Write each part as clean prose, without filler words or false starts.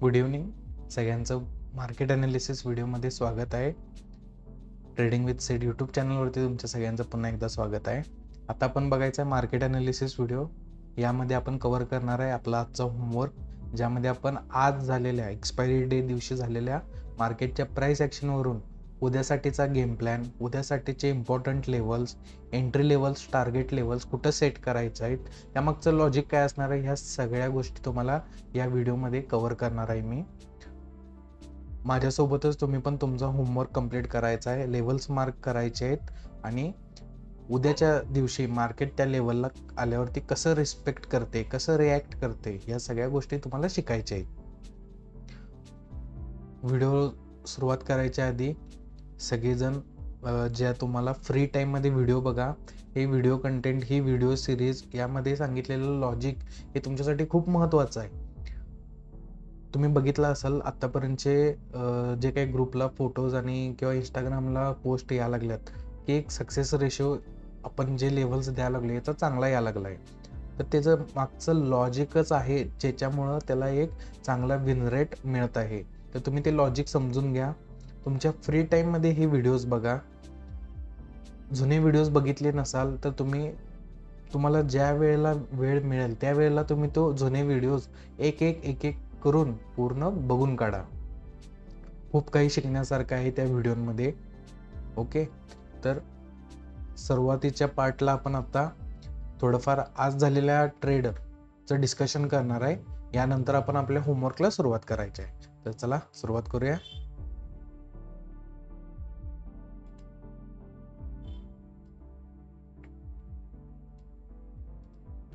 Good evening सगळ्यांचं market analysis व्हिडिओमध्ये स्वागत आहे. ट्रेडिंग विथ सेट यूट्यूब चॅनलवरती तुमच्या सगळ्यांचं पुन्हा एकदा स्वागत आहे. आता आपण बघायचं आहे मार्केट ॲनालिसिस व्हिडिओ. यामध्ये आपण कव्हर करणार आहे आपला आजचा होमवर्क, ज्यामध्ये आपण आज झालेल्या एक्सपायरी डे दिवशी झालेल्या मार्केटच्या प्राईस ॲक्शनवरून उद्यासाठीचा गेम प्लॅन, उद्यासाठीचे important levels, entry levels, target levels कुठं सेट करायचं आहेत, त्यामागचं लॉजिक काय असणार आहे, ह्या सगळ्या गोष्टी तुम्हाला या व्हिडिओमध्ये कव्हर करणार आहे मी. माझ्यासोबतच तुम्ही पण तुमचा होमवर्क कंप्लीट करायचा आहे, लेवल्स मार्क करायचे आहेत आणि उद्याच्या दिवशी मार्केट त्या लेवलला आल्यावरती कसं रिस्पेक्ट करते, कसं रिॲक्ट करते, या सगळ्या गोष्टी तुम्हाला शिकायच्या आहेत. व्हिडिओ सुरुवात करायच्या आधी सगळेजण ज्या तुम्हाला फ्री टाईममध्ये व्हिडिओ बघा, हे व्हिडिओ कंटेंट, ही व्हिडिओ सिरीज, यामध्ये सांगितलेलं लॉजिक हे तुमच्यासाठी खूप महत्त्वाचं आहे. तुम्ही बघितलं असाल आत्तापर्यंतचे जे काही ग्रुपला फोटोज आणि किंवा इंस्टाग्रामला पोस्ट यायला लागल्यात की एक सक्सेस रेशो आपण जे लेवल्स द्यायला लागले याचा चांगला यायला लागला आहे. तर त्याचं मागचं लॉजिकच आहे ज्याच्यामुळं त्याला एक चांगला विन रेट मिळत आहे. तर तुम्ही ते लॉजिक समजून घ्या. तुमच्या फ्री टाईममध्ये हे व्हिडिओज बघा. जुने व्हिडिओज बघितले नसाल तर तुम्हाला ज्या वेळेला वेळ मिळेल त्यावेळेला तुम्ही तो जुने व्हिडिओज एक एक करून पूर्ण बघून काढा. खूप काही शिकण्यासारखं आहे त्या व्हिडिओमध्ये. ओके, तर सुरुवातीच्या पार्टला आपण आता थोडंफार आज झालेल्या ट्रेडचं डिस्कशन करणार आहे. यानंतर आपण आपल्या होमवर्कला सुरुवात करायची आहे. तर चला सुरुवात करूया.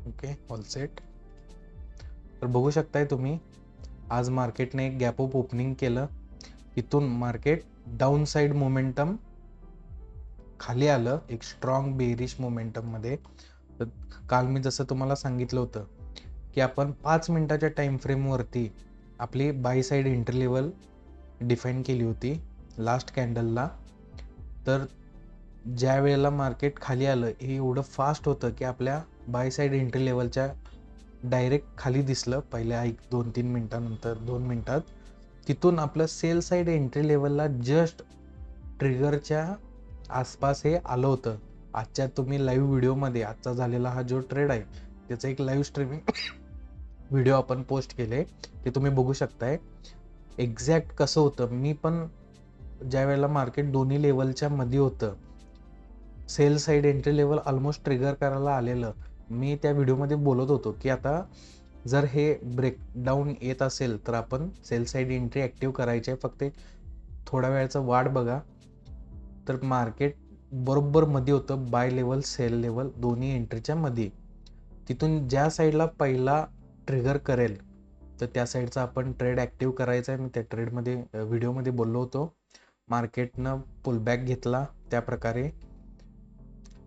Okay, all set. तर बघू शकताय तुम्ही, आज मार्केटने एक गॅप अप ओपनिंग केलं. इथून मार्केट डाऊन साईड मोमेंटम खाली आलं, एक स्ट्रॉंग बेरिश मोमेंटममध्ये. तर काल मी जसं तुम्हाला सांगितलं होतं की आपण 5 मिनिटाच्या टाईम फ्रेमवरती आपली bye side entry level define केली होती लास्ट कॅन्डलला. तर ज्या वेळेला मार्केट खाली आलं हे एवढं फास्ट होतं की आपल्या बाय साईड एंट्री लेवलच्या डायरेक्ट खाली दिसलं पहिल्या 1-2-3 मिनिटानंतर, 2 मिनिटात. तिथून आपलं सेल साईड एंट्री लेवलला जस्ट ट्रिगरच्या आसपास हे आलं होतं. आजच्या तुम्ही लाईव्ह व्हिडिओमध्ये आजचा झालेला हा जो ट्रेड आहे त्याचं एक लाईव्ह स्ट्रीमिंग व्हिडिओ आपण पोस्ट केले, ते तुम्ही बघू शकताय एक्झॅक्ट कसं होतं. मी पण ज्या वेळेला मार्केट दोन्ही लेवलच्या मध्ये होतं, sell side entry level almost trigger करायला आलेलं, मी त्या व्हिडिओमध्ये बोलत होतो की आता जर हे ब्रेकडाऊन येत असेल तर आपण सेल साईड एंट्री ॲक्टिव्ह करायची आहे, फक्त थोड्या वेळाचं वाट बघा. तर मार्केट बरोबर मध्ये होतं, बाय लेवल सेल लेवल दोन्ही एंट्रीच्या मध्ये. तिथून ज्या साईडला पहिला ट्रिगर करेल तर त्या साईडचा आपण ट्रेड ॲक्टिव्ह करायचा आहे. मी त्या ट्रेडमध्ये व्हिडिओमध्ये बोललो होतो. मार्केटनं पुलबॅक घेतला, त्या प्रकारे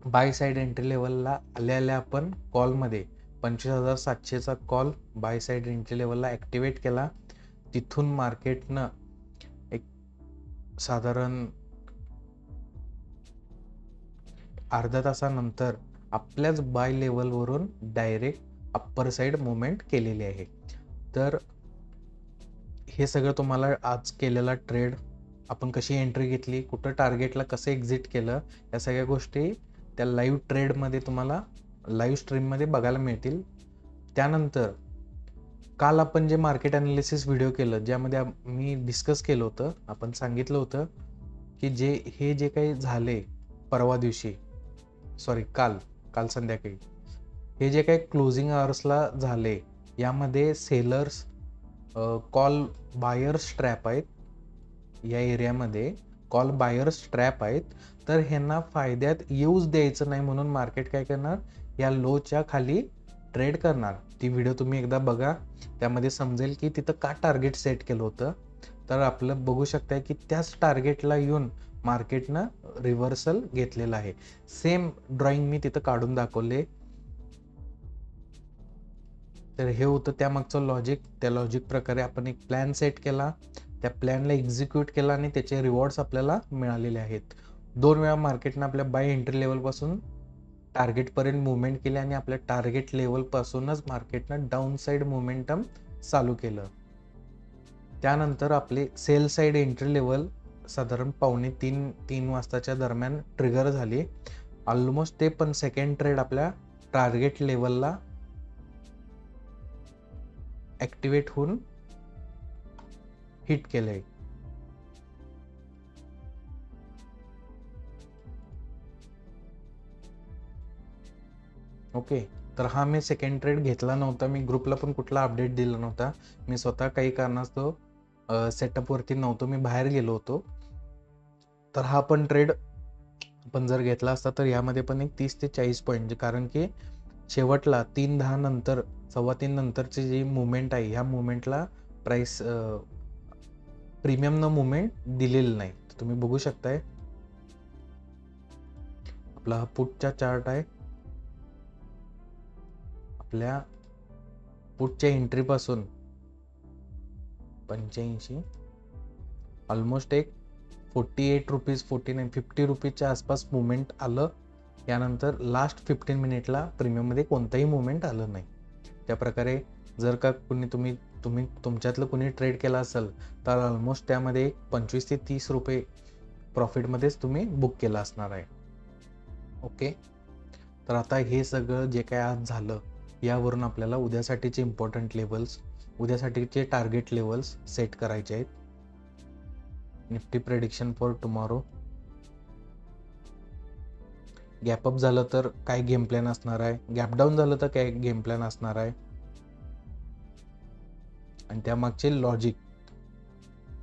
बाय साईड एंट्री लेवलला आल्या आपण कॉलमध्ये 25,700चा कॉल बाय साईड एंट्री लेवलला ॲक्टिवेट केला. तिथून मार्केटनं एक साधारण अर्ध्या तासानंतर आपल्याच बाय लेवलवरून डायरेक्ट अप्पर साईड मुवमेंट केलेली आहे. तर हे सगळं तुम्हाला आज केलेला ट्रेड, आपण कशी एंट्री घेतली, कुठं टार्गेटला कसं एक्झिट केलं, या सगळ्या गोष्टी त्या लाईव्ह ट्रेडमध्ये तुम्हाला लाईव्ह स्ट्रीममध्ये बघायला मिळतील. त्यानंतर काल आपण जे मार्केट ॲनालिसिस व्हिडिओ केलं ज्यामध्ये मी डिस्कस केलं होतं, आपण सांगितलं होतं की हे जे काही झाले परवा दिवशी, काल संध्याकाळी हे जे काही क्लोजिंग आवर्सला झाले, यामध्ये सेलर्स कॉल बायर्स ट्रॅप आहेत. या एरियामध्ये कॉल बायर्स ट्रॅप आहेत. तर ह्यांना फायद्यात येऊच द्यायचं नाही म्हणून मार्केट काय करणार, या लोच्या खाली ट्रेड करणार. ती व्हिडिओ तुम्ही एकदा बघा, त्यामध्ये समजेल की तिथं का टार्गेट सेट केलं होतं. तर आपलं बघू शकताय की त्याच टार्गेटला येऊन मार्केटनं रिव्हर्सल घेतलेलं आहे. सेम ड्रॉइंग मी तिथं काढून दाखवले. तर हे होतं त्यामागचं लॉजिक. त्या लॉजिक प्रकारे आपण एक प्लॅन सेट केला, त्या प्लॅनला एक्झिक्यूट केला आणि त्याचे रिवॉर्ड्स आपल्याला मिळालेले आहेत. 2 वेळा मार्केटनं आपल्या बाय एंट्री लेवलपासून टार्गेटपर्यंत मुवमेंट केली आणि आपल्या टार्गेट लेवलपासूनच मार्केटनं डाऊन साईड मोमेंटम चालू केलं. त्यानंतर आपले सेल साईड एंट्री लेवल साधारण 2:45-3 वाजताच्या दरम्यान ट्रिगर झाली. ऑलमोस्ट ते पण सेकंड ट्रेड आपल्या टार्गेट लेवलला ऍक्टिव्हेट होऊन हिट केलंय. ओके, तर हा मी सेकंड ट्रेड घेतला नव्हता. मी ग्रुपला पण कुठला अपडेट दिला नव्हता. मी स्वतः काही कारणास्तव सेटअपवरती नव्हतो, मी बाहेर गेलो होतो. तर हा पण ट्रेड आपण जर घेतला असता तर यामध्ये पण एक 30 ते 40 पॉईंट, कारण की शेवटला 3:10 नंतर 3:15 नंतरची जी मुवमेंट आहे, ह्या मुवमेंटला प्राइस प्रीमियम न मुवमेंट दिलेली नाही. तुम्ही बघू शकताय, आपला हा पुटचा चार्ट आहे. आपल्या पुटच्या एंट्री पासून 85 ऑलमोस्ट एक 48 रुपीज 50 रुपीजच्या आसपास मुवमेंट आलं. यानंतर लास्ट 15 मिनिटला प्रीमियममध्ये कोणताही मुवमेंट आलं नाही. त्या प्रकारे जर का तुम्ही तुमच्यातलं कुणी ट्रेड केला असेल तर ऑलमोस्ट त्यामध्ये 25 ते 30 रुपये प्रॉफिटमध्येच तुम्ही बुक केला असणार आहे. ओके, तर आता हे सगळं जे काय आज झालं यावरून आपल्याला उद्यासाठीचे इम्पॉर्टंट लेवल्स, उद्यासाठीचे टार्गेट लेवल्स सेट करायचे आहेत. Nifty prediction for tomorrow. Gap up झालं तर काय गेम प्लॅन असणार आहे, गॅप डाऊन झालं तर काय गेम प्लॅन असणार आहे, आणि त्यामागचे लॉजिक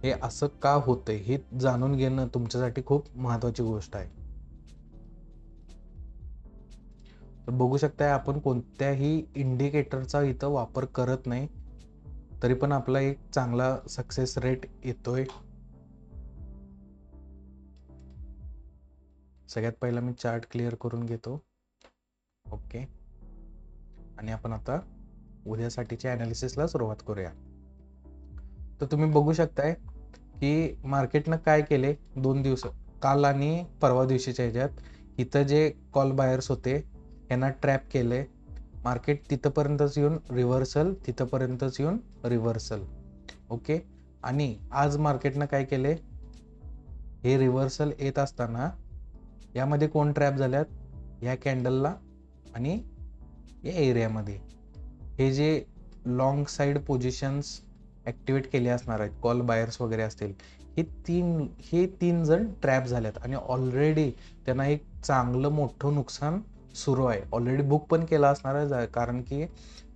हे असं का होतंय हे जाणून घेणं तुमच्यासाठी खूप महत्वाची गोष्ट आहे. तर बघू शकताय, आपण कोणत्याही इंडिकेटरचा इथं वापर करत नाही, तरी पण आपला एक चांगला सक्सेस रेट येतोय. सगळ्यात पहिला मी चार्ट क्लिअर करून घेतो. ओके, आणि आपण आता उद्यासाठीच्या ॲनालिसिसला सुरुवात करूया. तर तुम्ही बघू शकताय की मार्केटनं काय केले 2 दिवस, काल आणि परवा दिवशीच्या ह्याच्यात इथं जे कॉल बायर्स होते यांना ट्रॅप केले. मार्केट तिथपर्यंतच येऊन रिव्हर्सल, तिथपर्यंतच येऊन रिव्हर्सल. ओके, आणि आज मार्केटनं काय केले, हे रिव्हर्सल येत असताना यामध्ये कोण ट्रॅप झाल्यात, ह्या कॅन्डलला आणि या एरियामध्ये हे जे लॉंग साईड पोझिशन्स ऍक्टिव्हेट केले असणार आहेत, कॉल बायर्स वगैरे असतील, हे तीन जण ट्रॅप झाल्यात आणि ऑलरेडी त्यांना एक चांगलं मोठं नुकसान सुरू आहे. ऑलरेडी बुक पण केला असणार आहे, कारण की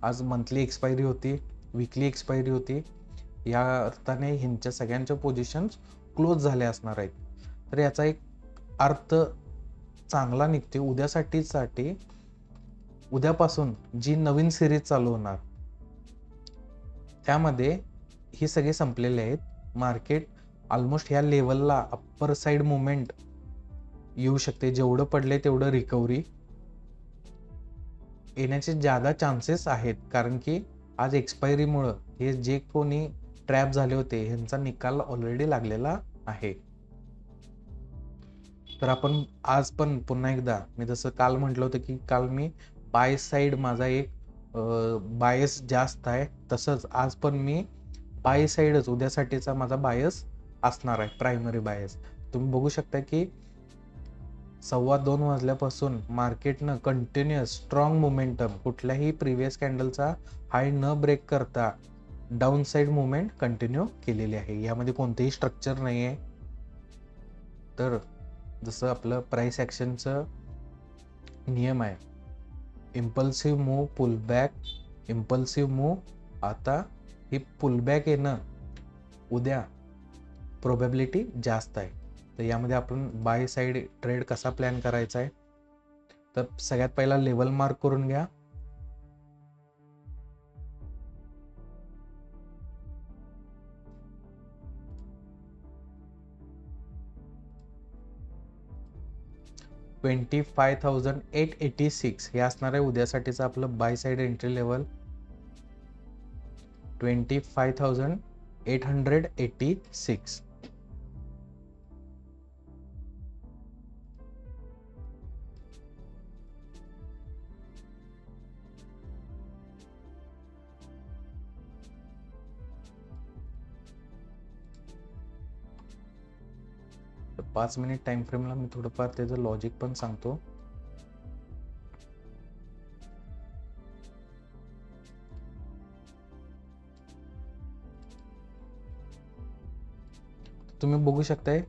आज मंथली एक्सपायरी होती, वीकली एक्सपायरी होती. या अर्थाने ह्यांच्या सगळ्यांच्या पोझिशन्स क्लोज झाल्या असणार आहेत. तर याचा एक अर्थ चांगला निघते उद्यासाठी. उद्यापासून जी नवीन सिरीज चालू होणार त्यामध्ये हे सगळे संपलेले आहेत. मार्केट ऑलमोस्ट ह्या लेवलला अप्पर साइड मुवमेंट येऊ शकते. जेवढं पडले तेवढं रिकव्हरी येण्याचे ज्यादा चान्सेस आहेत, कारण की आज एक्सपायरीमुळं हे जे कोणी ट्रॅप झाले होते ह्यांचा निकाल ऑलरेडी लागलेला आहे. तर आपण आज पण पुन्हा एकदा, मी जसं काल म्हटलं होतं की काल मी बाय साईड माझा एक बायस जास्त आहे, तसंच आज पण मी बाय साईडच उद्यासाठीचा माझा बायस असणार आहे, प्रायमरी बायस. तुम्ही बघू शकता की 2:15 वाजल्यापासून मार्केटनं कंटिन्युअस स्ट्रॉंग मोमेंटम, कुठल्याही प्रिव्हियस कॅन्डलचा हाय न ब्रेक करता डाऊन साईड मुवमेंट कंटिन्यू केलेली आहे. यामध्ये कोणतेही स्ट्रक्चर नाही आहे. तर जसं आपलं प्राइस ॲक्शनचं नियम आहे, impulsive move, pullback, impulsive move. आता ही पुलबॅक येणं उद्या प्रोबॅबिलिटी जास्त आहे. तर यामध्ये आपण बाय साईड ट्रेड कसा प्लॅन करायचा आहे, तर सगळ्यात पहिला लेवल मार्क करून घ्या. $25,886 हे असणार आहे उद्यासाठीचं आपलं buy side entry level. 25,886. 5 minute time फ्रेमला मी थोडंफार त्याचं लॉजिक पण सांगतो. तुम्ही बघू शकताय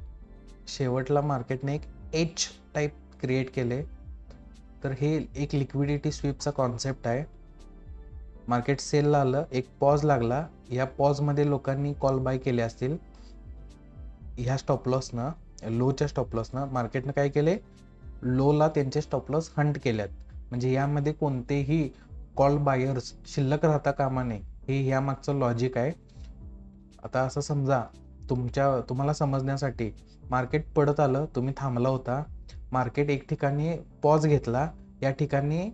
शेवटला मार्केटने एक एच टाइप क्रिएट केले. तर हे एक लिक्विडिटी स्वीपचा कॉन्सेप्ट आहे. मार्केट सेलला आलं, एक पॉज लागला, या पॉजमध्ये लोकांनी कॉल बाय केले असतील. ह्या स्टॉप लॉसनं, लोच्या स्टॉप लॉसनं मार्केटनं काय केले, लोला त्यांचे स्टॉप लॉस हंट केल्यात. म्हणजे यामध्ये कोणतेही कॉल बायर्स शिल्लक राहता कामा नये, हे यामागचं लॉजिक आहे. आता असं समजा, तुम्हाला समजण्यासाठी मार्केट पडत आलं, तुम्ही थांबला होता, मार्केट एक ठिकाणी पॉज घेतला, या ठिकाणी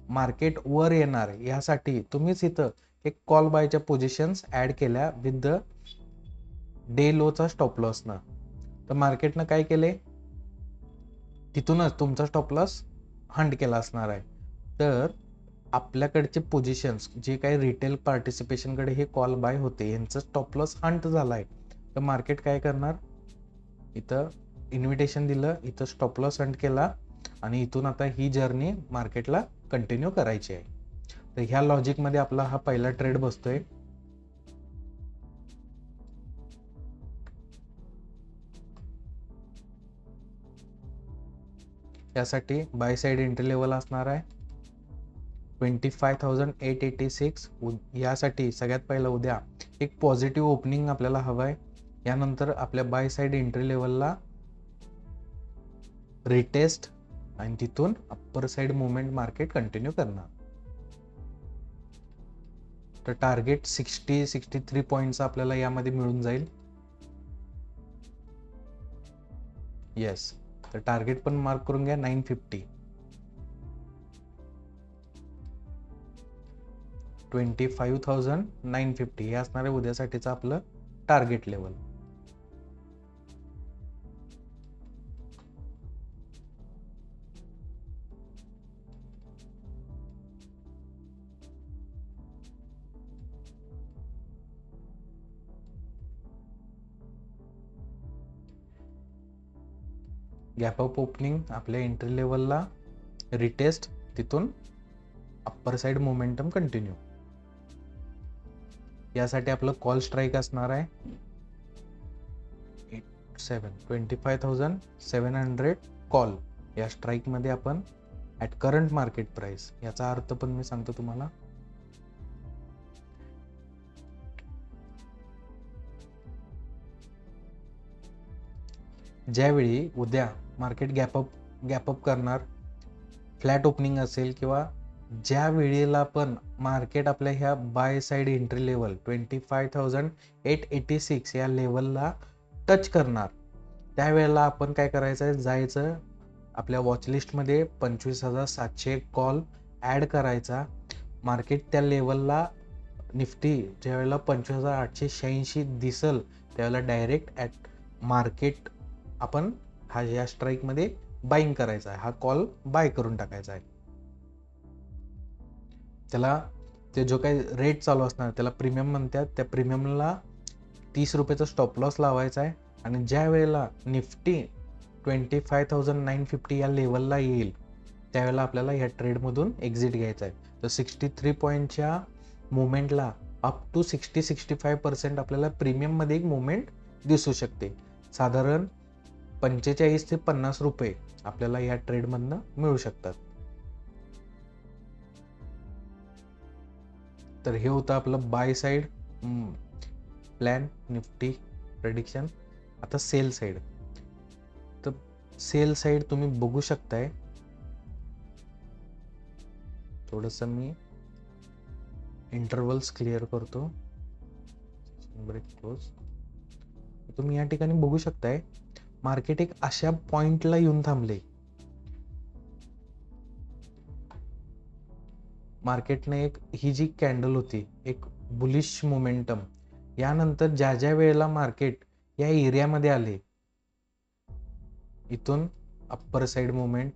मार्केट वर येणार यासाठी तुम्हीच इथं एक कॉल बायच्या पोझिशन्स ऍड केल्या विथ द डे लोचा स्टॉप लॉसनं. तर मार्केटनं काय केले, तिथूनच तुमचा स्टॉप लॉस हंट केला असणार आहे. तर आपल्याकडचे पोझिशन्स जे काही रिटेल पार्टिसिपेशनकडे हे कॉल बाय होते, यांचं स्टॉप लॉस हंट झाला आहे. तर मार्केट काय करणार, इथं इन्व्हिटेशन दिलं, इथं स्टॉप लॉस हंट केला, आणि इथून आता ही जर्नी मार्केटला कंटिन्यू करायची आहे. तर ह्या लॉजिकमध्ये आपला हा पहिला ट्रेड बसतोय. यासाठी बाय साईड एंट्री लेवल असणार आहे 25,886. यासाठी सगळ्यात पहिला उद्या एक पॉझिटिव्ह ओपनिंग आपल्याला हवं आहे. यानंतर आपल्या बाय साईड एंट्री लेवलला रिटेस्ट, आणि तिथून upper side movement market continue करणार. तर टार्गेट 63 पॉईंटचा आपल्याला यामध्ये मिळून जाईल. येस, तर टार्गेट पण मार्क करून घ्या 950. 25,950 हे असणार आहे उद्यासाठीचं आपलं target level. Gap up opening आपल्या एंट्री लेवलला रिटेस्ट, तिथून अप्पर साइड मोमेंटम कंटिन्यू. यासाठी आपलं कॉल स्ट्राईक असणार आहे 25,700 कॉल. या स्ट्राईक मध्ये आपण ऍट करंट मार्केट प्राइस, याचा अर्थ पण मी सांगतो तुम्हाला. ज्यावेळी उद्या मार्केट गॅप अप करणार, फ्लॅट ओपनिंग असेल, किंवा ज्या वेळेला पण मार्केट आपल्या ह्या बाय साइड एंट्री लेवल 25,886 या लेवलला टच करणार, त्यावेळेला आपण काय करायचं आहे, जायचं आपल्या वॉचलिस्टमध्ये 25,700 कॉल ॲड करायचा. मार्केट त्या लेवलला निफ्टी ज्यावेळेला 25,886 दिसल, त्यावेळेला डायरेक्ट ॲट मार्केट आपण हा या स्ट्राईकमध्ये बाईंग करायचा आहे, हा कॉल बाय करून टाकायचा आहे. त्याला ते जो काही रेट चालू असणार त्याला प्रीमियम म्हणतात. त्या प्रीमियमला 30 रुपयाचा स्टॉप लॉस लावायचा आहे. आणि ज्या वेळेला निफ्टी 25,950 या लेवलला येईल, त्यावेळेला आपल्याला या ट्रेडमधून एक्झिट घ्यायचा आहे. तर 63 पॉईंटच्या मुवमेंटला अप टू 60-65% आपल्याला प्रीमियममध्ये एक मुवमेंट दिसू शकते. साधारण 45 ते 50 रुपये आपल्याला या ट्रेडमधनं मिळू शकतात. तर हे होतं आपलं buy side plan, Nifty prediction. आता सेल साइड. तर सेल साइड तुम्ही बघू शकताय, थोडंसं मी इंटरवल्स क्लिअर करतो. Break close. तुम्ही या ठिकाणी बघू शकताय मार्केट एक अशा पॉइंटला येऊन थांबले. मार्केटने एक ही जी कॅन्डल होती, एक बुलिश मोमेंटम, यानंतर ज्या ज्या वेळेला मार्केट या एरियामध्ये आले, इथून अप्पर साइड मुवमेंट,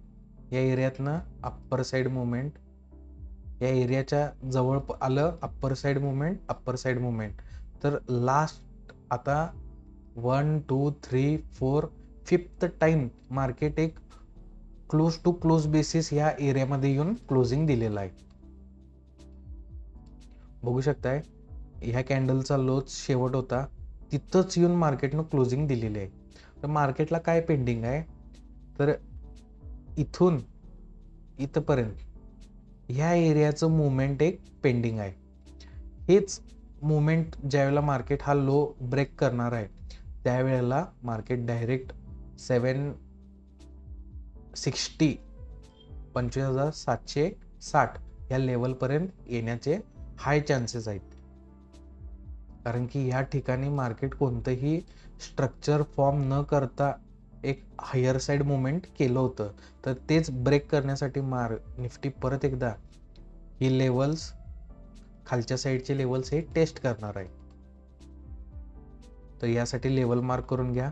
या एरियातनं अप्पर साइड मुवमेंट, या एरियाच्या जवळ आलं अप्पर साइड मुवमेंट. तर लास्ट आता 1 2 3 4 5th टाइम मार्केट एक क्लोज टू क्लोज बेसिस ह्या एरियामध्ये येऊन क्लोजिंग दिलेला आहे. बघू शकताय ह्या कॅन्डलचा लोच शेवट होता, तिथंच येऊन मार्केटनं क्लोजिंग दिलेली आहे. तर मार्केटला काय पेंडिंग आहे, तर इथून इथपर्यंत ह्या एरियाचं मुवमेंट एक पेंडिंग आहे. हेच मुवमेंट ज्यावेळेला मार्केट हा लो ब्रेक करणार आहे त्यावेळेला मार्केट डायरेक्ट 760 25,760 या लेवलपर्यंत येण्याचे हाय चान्सेस आहेत. कारण की ह्या ठिकाणी मार्केट कोणतंही स्ट्रक्चर फॉर्म न करता एक हायर साईड मुवमेंट केलं होतं. तर तेच ब्रेक करण्यासाठी निफ्टी परत एकदा ही लेवल्स, खालच्या साईडचे लेवल्स हे टेस्ट करणार आहे. तर यासाठी लेवल मार्क करून घ्या.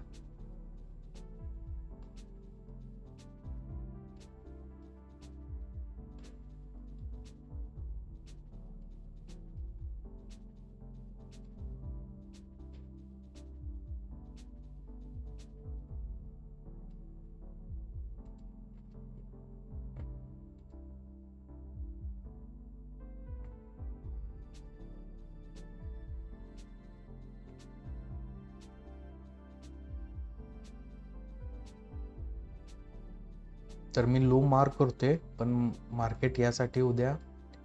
तर मी लो मार्क करतोय, पण मार्केट यासाठी उद्या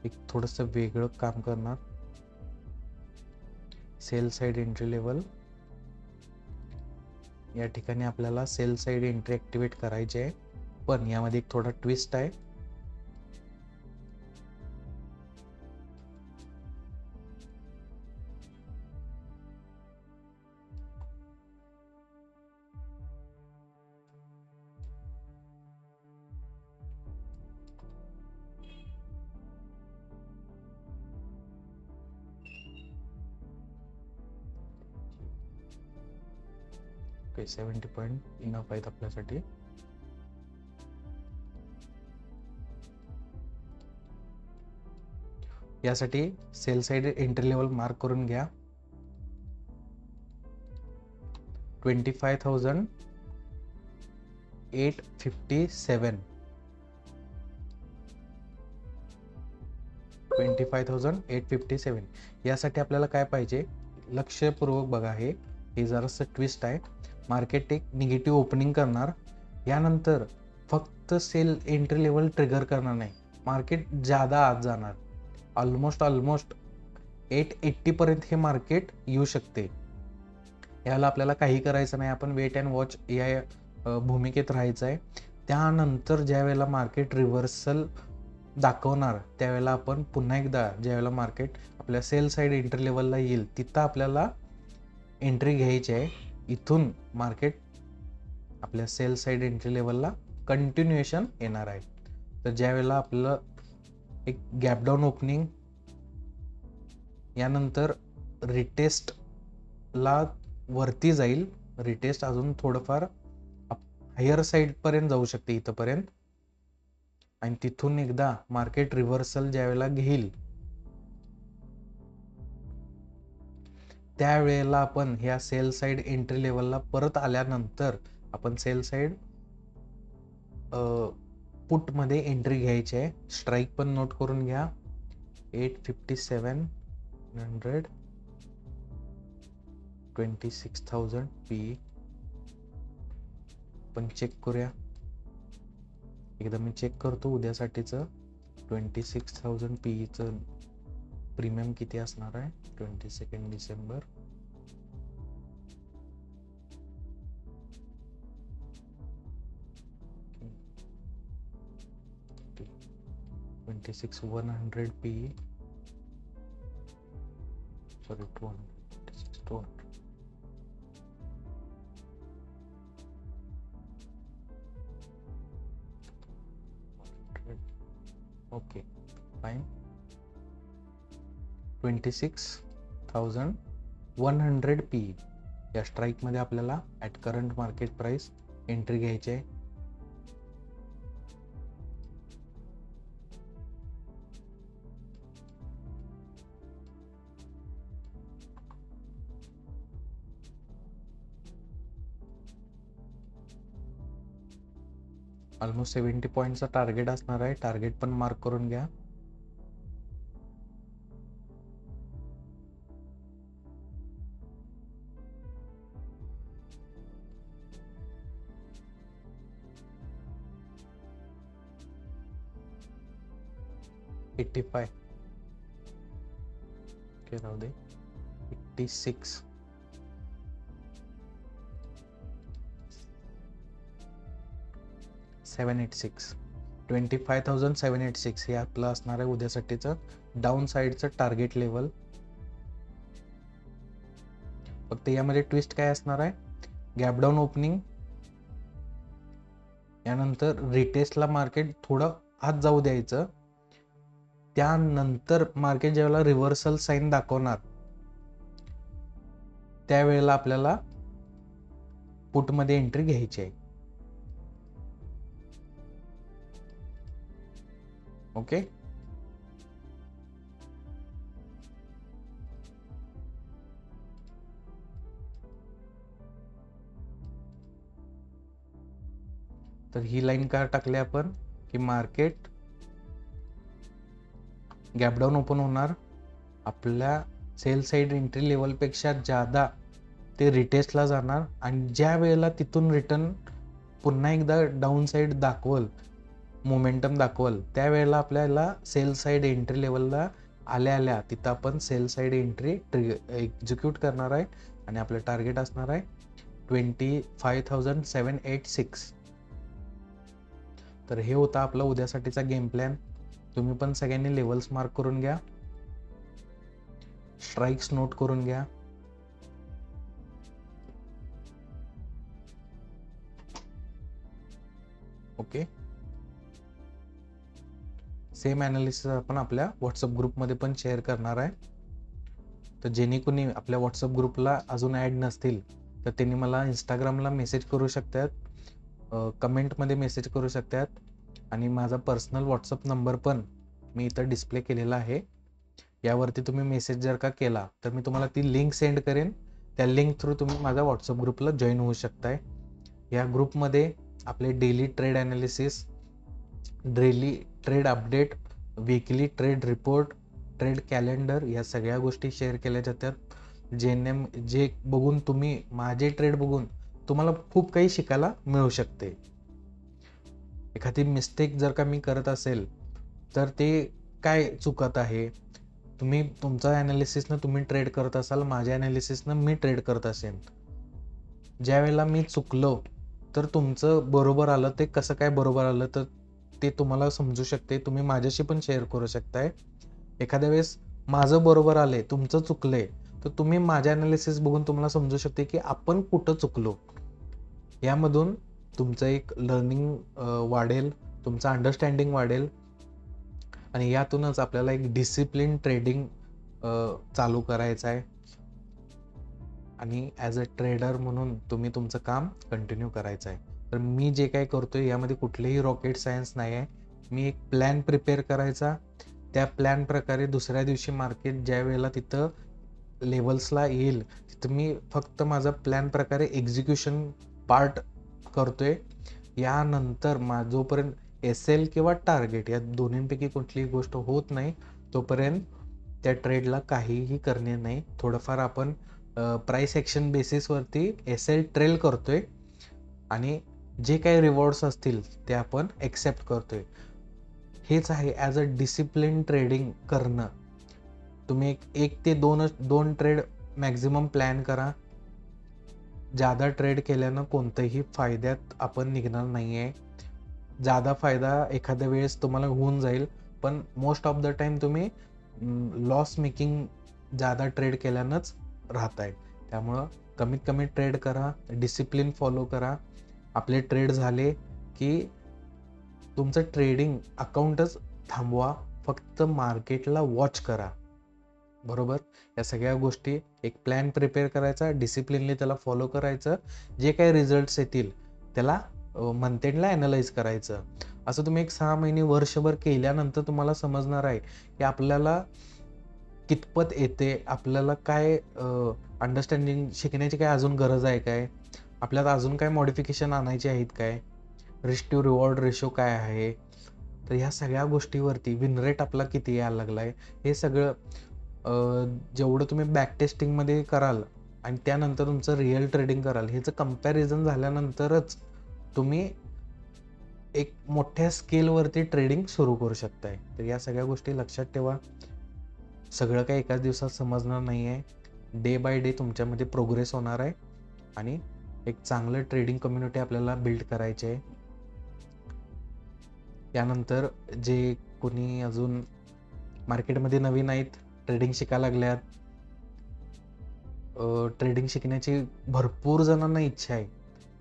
एक थोडंसं वेगळं काम करणार. सेल साइड एंट्री लेवल या ठिकाणी आपल्याला सेल साइड एंट्री ऍक्टिव्हेट करायची आहे, पण यामध्ये एक थोडा ट्विस्ट आहे. ओके, 70 पॉईंट इनफ आहेत आपल्यासाठी. यासाठी sell side entry level mark करून घ्या. 25,857 25,857 यासाठी आपल्याला काय पाहिजे, लक्षपूर्वक बघा. हे जरासं ट्विस्ट आहे. मार्केट एक निगेटिव्ह ओपनिंग करणार, यानंतर फक्त सेल एंट्री लेवल ट्रिगर करणार नाही, मार्केट ज्यादा आत जाणार. ऑलमोस्ट 880 पर्यंत हे मार्केट येऊ शकते. याला आपल्याला काही करायचं नाही, आपण वेट अँड वॉच या भूमिकेत राहायचं आहे. त्यानंतर ज्या वेळेला मार्केट रिव्हर्सल दाखवणार त्यावेळेला आपण पुन्हा एकदा ज्यावेळेला मार्केट आपल्या सेल साइड एंट्री लेवलला येईल तिथं आपल्याला एंट्री घ्यायची आहे. इथून मार्केट आपल्या सेल साइड एंट्री लेवलला कंटिन्युएशन येणार आहे. तर ज्यावेळेला आपलं एक गॅप डाऊन ओपनिंग, यानंतर रिटेस्टला वरती जाईल, रिटेस्ट अजून थोडंफार हायर साइड पर्यंत जाऊ शकते इथपर्यंत, आणि तिथून एकदा मार्केट रिव्हर्सल ज्यावेळेला घेईल त्यावेळेला आपण ह्या सेल साइड एंट्री लेवलला परत आल्यानंतर आपण सेल साइड पुट मध्ये एंट्री घ्यायची आहे. स्ट्राईक पण नोट करून घ्या, 85700 26,000 पी. पण चेक करूया, एकदा मी चेक करतो उद्यासाठीचं 26,000 पीचं प्रीमियम किती असणार आहे. 22 December, $26,100 P, sorry 200. Okay fine. 26,100 P या स्ट्राईक मध्ये आपल्याला at current market price entry घ्यायची आहे. ऑलमोस्ट 70 पॉईंटचा टार्गेट असणार आहे. टार्गेट पण मार्क करून घ्या. एट्टी फाय ओके राहू दे. 86 786 25,786 हे आपलं असणार आहे उद्यासाठीचं डाऊन साईडचं टार्गेट लेवल. फक्त यामध्ये ट्विस्ट काय असणार आहे, गॅप डाऊन ओपनिंग यानंतर रिटेस्टला मार्केट थोडं आत जाऊ द्यायचं. त्यानंतर मार्केट ज्यावेळेला रिव्हर्सल साईन दाखवणार त्यावेळेला आपल्याला पुटमध्ये एंट्री घ्यायची आहे. ओके. तर ही लाईन का टाकली आपण की मार्केट गॅप डाऊन ओपन होणार, आपल्या सेल साइड एंट्री लेवल पेक्षा ज्यादा ते रिटेस्टला जाणार आणि ज्या वेळेला तिथून रिटर्न पुन्हा एकदा डाऊन साइड दाखवल, मोमेंटम दाखवल, त्यावेळेला आपल्याला सेल साइड एंट्री लेवलला आल्या तिथं आपण सेल साइड एंट्री एक्झिक्यूट करणार आहे आणि आपलं टार्गेट असणार आहे 25,786. तर हे होता आपला उद्यासाठीचा गेम प्लॅन. तुम्ही पण सगळ्यांनी लेवल्स मार्क करून घ्या, स्ट्राइक्स नोट करून घ्या. ओके. सेम ॲनालिसिस आपण आपल्या व्हॉट्सअप ग्रुपमध्ये पण शेअर करणार आहे. तर जेणे कोणी आपल्या व्हॉट्सअप ग्रुपला अजून ॲड नसतील तर त्यांनी मला इंस्टाग्रामला मेसेज करू शकतात, कमेंटमध्ये मेसेज करू शकतात आणि माझा पर्सनल व्हॉट्सअप नंबर पण मी इथं डिस्प्ले केलेला आहे. यावरती तुम्ही मेसेज जर का केला तर मी तुम्हाला ती लिंक सेंड करेन. त्या लिंक थ्रू तुम्ही माझा व्हॉट्सअप ग्रुपला जॉईन होऊ शकताय. या ग्रुपमध्ये आपले daily trade analysis, daily trade update, weekly trade report, trade calendar या सगळ्या गोष्टी शेअर केल्या जातात. जे बघून तुम्ही माझे ट्रेड बघून तुम्हाला खूप काही शिकायला मिळू शकते. एखादी मिस्टेक जर का मी करत असेल तर ते काय चुकत आहे, तुम्ही तुमचा ॲनालिसिसनं तुम्ही ट्रेड करत असाल, माझ्या ॲनालिसिसनं मी ट्रेड करत असेल. ज्या वेळेला मी चुकलो तर तुमचं बरोबर आलं, ते कसं काय बरोबर आलं तर ते तुम्हाला समजू शकते. तुम्ही माझ्याशी पण शेअर करू शकताय. एखाद्या वेळेस माझं बरोबर आलंय, तुमचं चुकलंय, तर तुम्ही माझ्या ॲनालिसिस बघून तुम्हाला समजू शकते की आपण कुठं चुकलो. यामधून तुमचं एक लर्निंग वाढेल, तुमचं अंडरस्टँडिंग वाढेल आणि यातूनच आपल्याला एक डिसिप्लिन ट्रेडिंग चालू करायचं आहे आणि ॲज अ ट्रेडर म्हणून तुम्ही तुमचं काम कंटिन्यू करायचं आहे. तर मी जे काय करतोय यामध्ये कुठलेही रॉकेट सायन्स नाही आहे. मी एक प्लॅन प्रिपेअर करायचा, त्या प्लॅन प्रकारे दुसऱ्या दिवशी मार्केट ज्या वेळेला तिथं लेवल्सला येईल तिथं मी फक्त माझा प्लॅन प्रकारे एक्झिक्युशन पार्ट करतोय. यानंतर जोपर्यंत SL किंवा टार्गेट या दोन्हींपैकी कुठलीही गोष्ट होत नाही तोपर्यंत त्या ट्रेडला काहीही करणे नाही. थोडंफार आपण प्राइस ॲक्शन बेसिसवरती SL ट्रेल करतोय आणि जे काही रिवॉर्ड्स असतील ते आपण ॲक्सेप्ट करतोय. हेच आहे ॲज अ डिसिप्लिन ट्रेडिंग करणं. तुम्ही एक ते दोन ट्रेड मॅक्झिमम प्लॅन करा. जादा ट्रेड केल्यानं कोणत्याही फायद्यात आपण निघणार नाही आहे. जादा फायदा एखाद्या वेळेस तुम्हाला होऊन जाईल, पण मोस्ट ऑफ द टाइम तुम्ही लॉस मेकिंग जादा ट्रेड केल्यानंच राहताय. त्यामुळं कमीत कमी ट्रेड करा, डिसिप्लिन फॉलो करा. आपले ट्रेड झाले की तुमचं ट्रेडिंग अकाउंटच थांबवा, फक्त मार्केटला वॉच करा. बरोबर. या सगळ्या गोष्टी एक प्लॅन प्रिपेअर करायचा, डिसिप्लिनली त्याला फॉलो करायचं. जे काही रिझल्ट्स येतील त्याला मंथ एंडला ॲनालाइज करायचं. असं तुम्ही एक 6 महिने वर्षभर केल्यानंतर तुम्हाला समजणार आहे की आपल्याला कितपत येते, आपल्याला काय अंडरस्टँडिंग शिकण्याची काय अजून गरज आहे काय, आपल्याला अजून काय मॉडिफिकेशन आणायची आहेत काय. रिस्क टू रिवॉर्ड रेशो काय आहे, तर ह्या सगळ्या गोष्टीवरती विन रेट आपला किती यायला लागला आहे, हे सगळं जेवढं तुम्ही बॅक टेस्टिंगमध्ये कराल आणि त्यानंतर तुमचं रिअल ट्रेडिंग कराल, ह्याचं कंपॅरिझन झाल्यानंतरच तुम्ही एक मोठ्या स्केलवरती ट्रेडिंग सुरू करू शकताय. तर या सगळ्या गोष्टी लक्षात ठेवा. सगळं काही एकाच दिवसात समजणार नाही आहे. डे बाय डे तुमच्यामध्ये प्रोग्रेस होणार आहे आणि एक चांगलं ट्रेडिंग कम्युनिटी आपल्याला बिल्ड करायची आहे. त्यानंतर जे कोणी अजून मार्केटमध्ये नवीन आहेत, ट्रेडिंग शिकायला लागल्यात, ट्रेडिंग शिकण्याची भरपूर जणांना इच्छा आहे,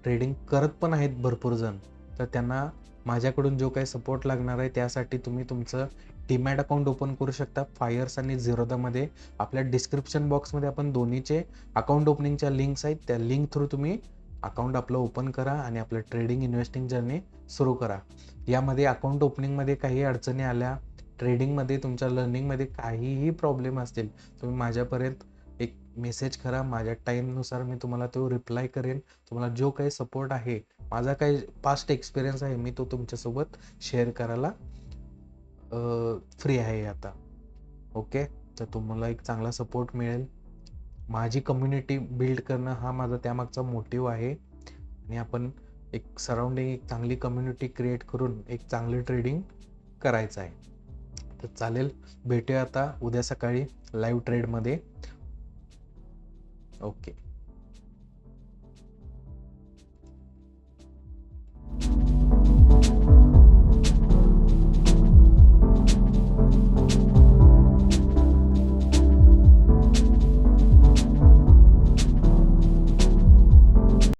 ट्रेडिंग करत पण आहेत भरपूर जण, तर त्यांना माझ्याकडून जो काही सपोर्ट लागणार आहे त्यासाठी तुम्ही तुमचं डीमॅट अकाउंट ओपन करू शकता. फायर्स आणि झिरोदामध्ये आपल्या डिस्क्रिप्शन बॉक्समध्ये आपण दोन्हीचे अकाउंट ओपनिंगच्या लिंक्स आहेत, त्या लिंक थ्रू तुम्ही अकाउंट आपलं ओपन करा आणि आपलं ट्रेडिंग इन्व्हेस्टिंग जर्नी सुरू करा. यामध्ये अकाउंट ओपनिंगमध्ये काही अडचणी आल्या, ट्रेडिंगमध्ये तुमच्या लर्निंगमध्ये काहीही प्रॉब्लेम असतील, तुम्ही माझ्यापर्यंत एक मेसेज करा. माझ्या टाईमनुसार मी तुम्हाला तो रिप्लाय करेन. तुम्हाला जो काही सपोर्ट आहे, माझा काही पास्ट एक्सपिरियन्स आहे, मी तो तुमच्यासोबत शेअर करायला फ्री आहे आता. ओके, तर तुम्हाला एक चांगला सपोर्ट मिळेल. माझी कम्युनिटी बिल्ड करणं हा माझा त्यामागचा मोटिव्ह आहे आणि आपण एक सराउंडिंग एक चांगली कम्युनिटी क्रिएट करून एक चांगलं ट्रेडिंग करायचं आहे. तर चालेल, भेटूया आता उद्या सकाळी लाईव्ह ट्रेडमध्ये. ओके.